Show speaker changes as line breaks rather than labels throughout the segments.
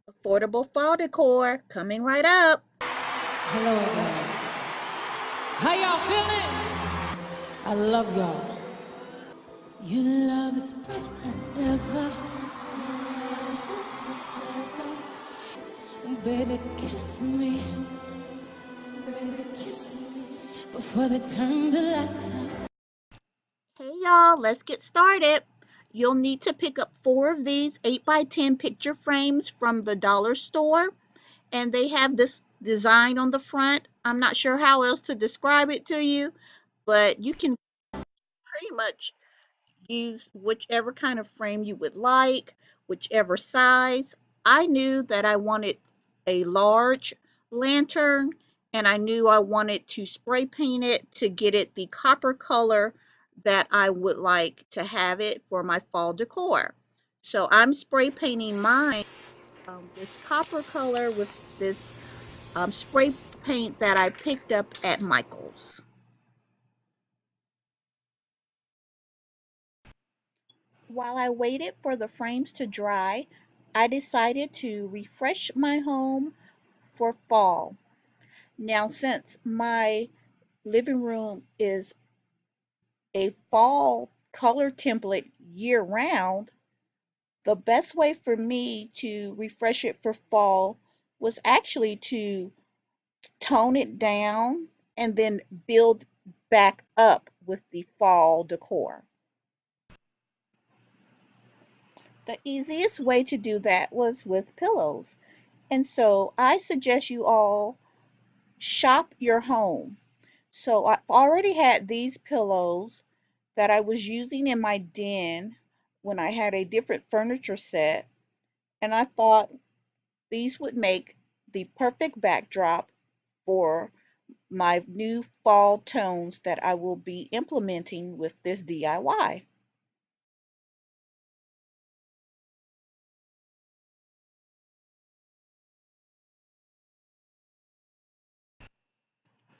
Affordable fall decor coming right up.
Hello again. How y'all feeling? I love y'all. Your love is fresh as ever. And baby, kiss me. Baby, kiss me. Before they turn the lights out.
Hey y'all, let's get started. You'll need to pick up 4 of these 8x10 picture frames from the dollar store, and they have this design on the front. I'm not sure how else to describe it to you, but you can pretty much use whichever kind of frame you would like, whichever size. I knew that I wanted a large lantern, and I knew I wanted to spray paint it to get it the copper color that I would like to have it for my fall decor. So I'm spray painting mine this copper color with this spray paint that I picked up at Michael's. While I waited for the frames to dry, I decided to refresh my home for fall. Now, since my living room is a fall color template year round, the best way for me to refresh it for fall was actually to tone it down and then build back up with the fall decor. The easiest way to do that was with pillows. And so I suggest you all shop your home. So I've already had these pillows that I was using in my den when I had a different furniture set, and I thought these would make the perfect backdrop for my new fall tones that I will be implementing with this DIY.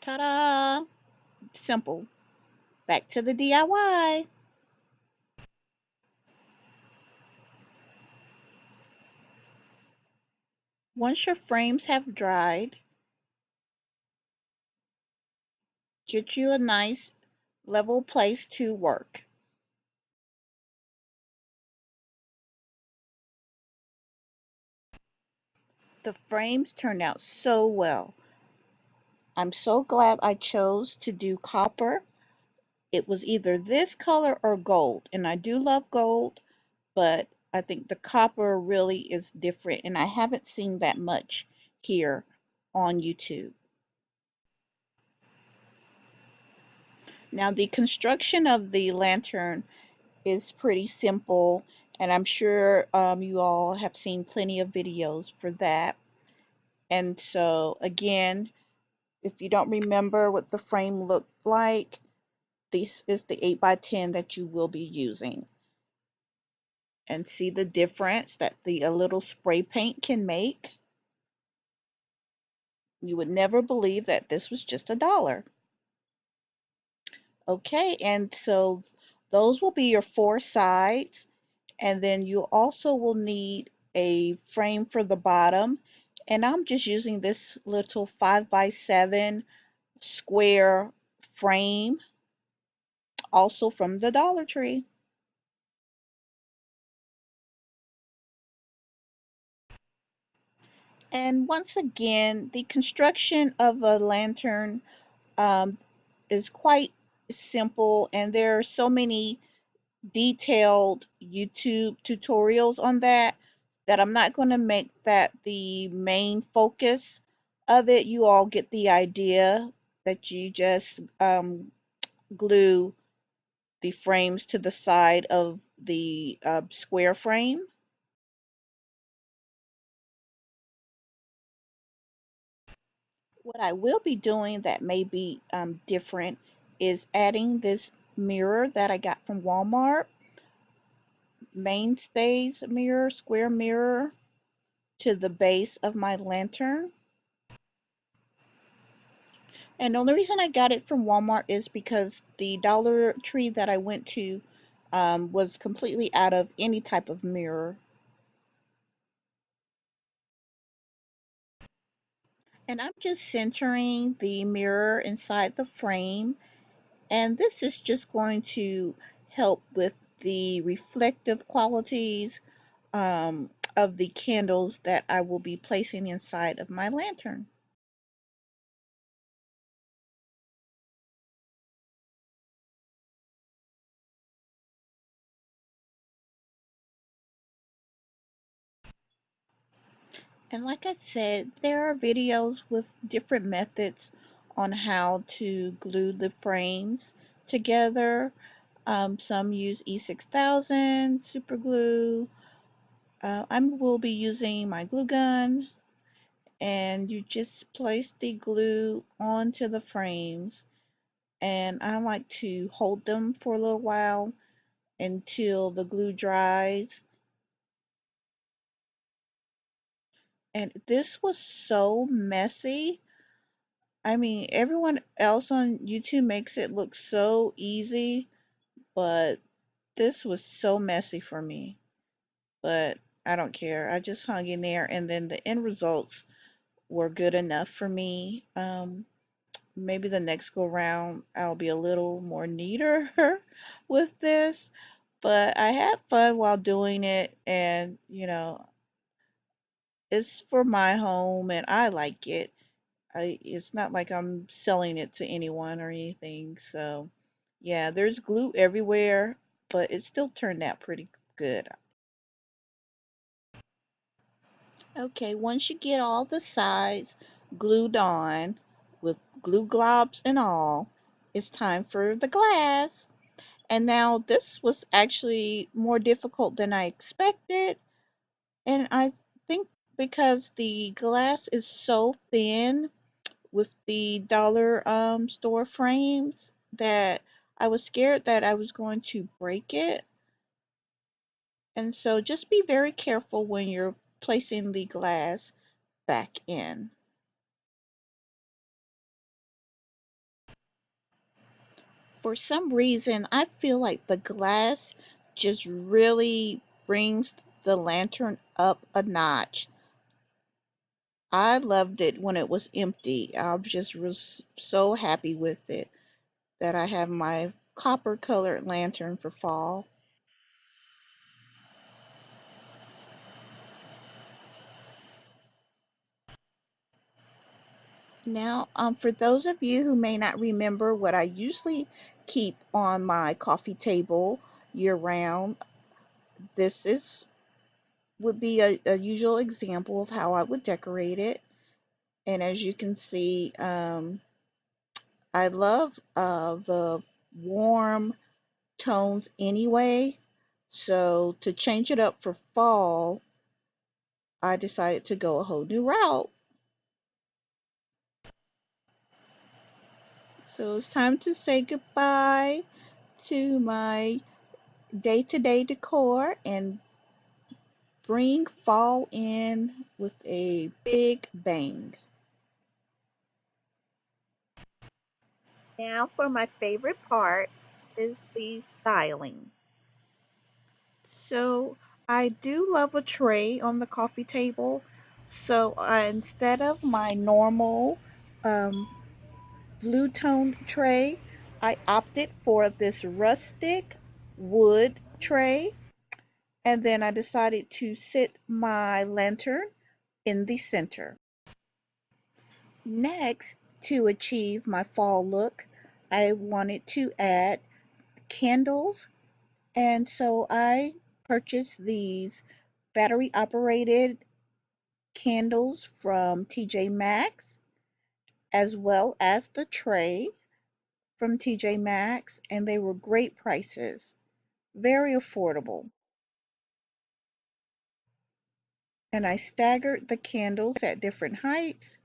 Ta-da! Simple. Back to the DIY. Once your frames have dried, get you a nice level place to work. The frames turned out so well. I'm so glad I chose to do copper. It was either this color or gold, and I do love gold, but I think the copper really is different, and I haven't seen that much here on YouTube. Now, the construction of the lantern is pretty simple, and I'm sure you all have seen plenty of videos for that. And so, again, if you don't remember what the frame looked like, this is the 8x10 that you will be using. And see the difference that the a little spray paint can make. You would never believe that this was just $1. Okay, and so those will be your 4 sides. And then you also will need a frame for the bottom. And I'm just using this little 5x7 square frame, also from the Dollar Tree. And once again, the construction of a lantern um, is quite simple, and there are so many detailed YouTube tutorials on that that I'm not going to make that the main focus of it. You all get the idea that you just glue the frames to the side of the square frame. What I will be doing that may be different is adding this mirror that I got from Walmart, mainstays mirror, square mirror, to the base of my lantern. And the only reason I got it from Walmart is because the Dollar Tree that I went to was completely out of any type of mirror. And I'm just centering the mirror inside the frame, and this is just going to help with the reflective qualities of the candles that I will be placing inside of my lantern. And like I said, there are videos with different methods on how to glue the frames together. Some use E6000 super glue. I will be using my glue gun, and you just place the glue onto the frames. And I like to hold them for a little while until the glue dries. And this was so messy. I mean, everyone else on YouTube makes it look so easy, but this was so messy for me. But I don't care. I just hung in there, and then the end results were good enough for me. Maybe the next go round I'll be a little more neater with this, but I had fun while doing it, and it's for my home and I like it. It's not like I'm selling it to anyone or anything. So, yeah, there's glue everywhere, but it still turned out pretty good. Okay, once you get all the sides glued on with glue globs and all, it's time for the glass. And now this was actually more difficult than I expected. And I think because the glass is so thin with the dollar store frames that I was scared that I was going to break it. And so just be very careful when you're placing the glass back in. For some reason, I feel like the glass just really brings the lantern up a notch. I loved it when it was empty. I just was so happy with it that I have my copper colored lantern for fall. Now, for those of you who may not remember what I usually keep on my coffee table year round, this is would be a usual example of how I would decorate it. And as you can see, I love the warm tones anyway. So to change it up for fall, I decided to go a whole new route. So it's time to say goodbye to my day to day decor and bring fall in with a big bang. Now for my favorite part is the styling. So I do love a tray on the coffee table. So instead of my normal um, blue tone tray, I opted for this rustic wood tray. And then I decided to sit my lantern in the center. Next, to achieve my fall look, I wanted to add candles, and so I purchased these battery operated candles from TJ Maxx, as well as the tray from TJ Maxx, and they were great prices, very affordable. And I staggered the candles at different heights,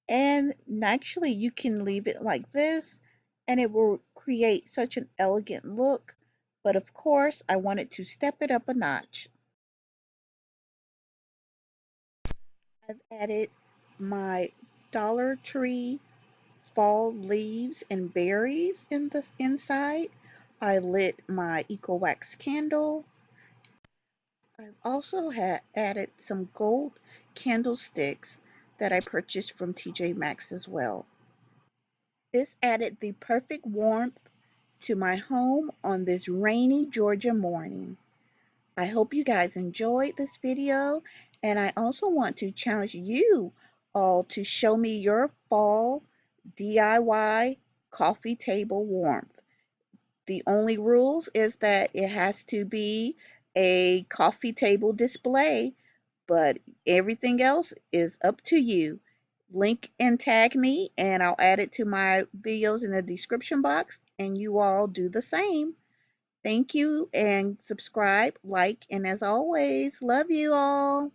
and actually you can leave it like this and it will create such an elegant look. But of course, I wanted to step it up a notch. I've added my Dollar Tree fall leaves and berries in the inside. I lit my Eco Wax candle. I've also added some gold candlesticks that I purchased from TJ Maxx as well. This added the perfect warmth to my home on this rainy Georgia morning. I hope you guys enjoyed this video, and I also want to challenge you all to show me your fall DIY coffee table warmth. The only rules is that it has to be a coffee table display, but everything else is up to you. Link and tag me, and I'll add it to my videos in the description box, and you all do the same. Thank you, and subscribe, like, and as always, love you all.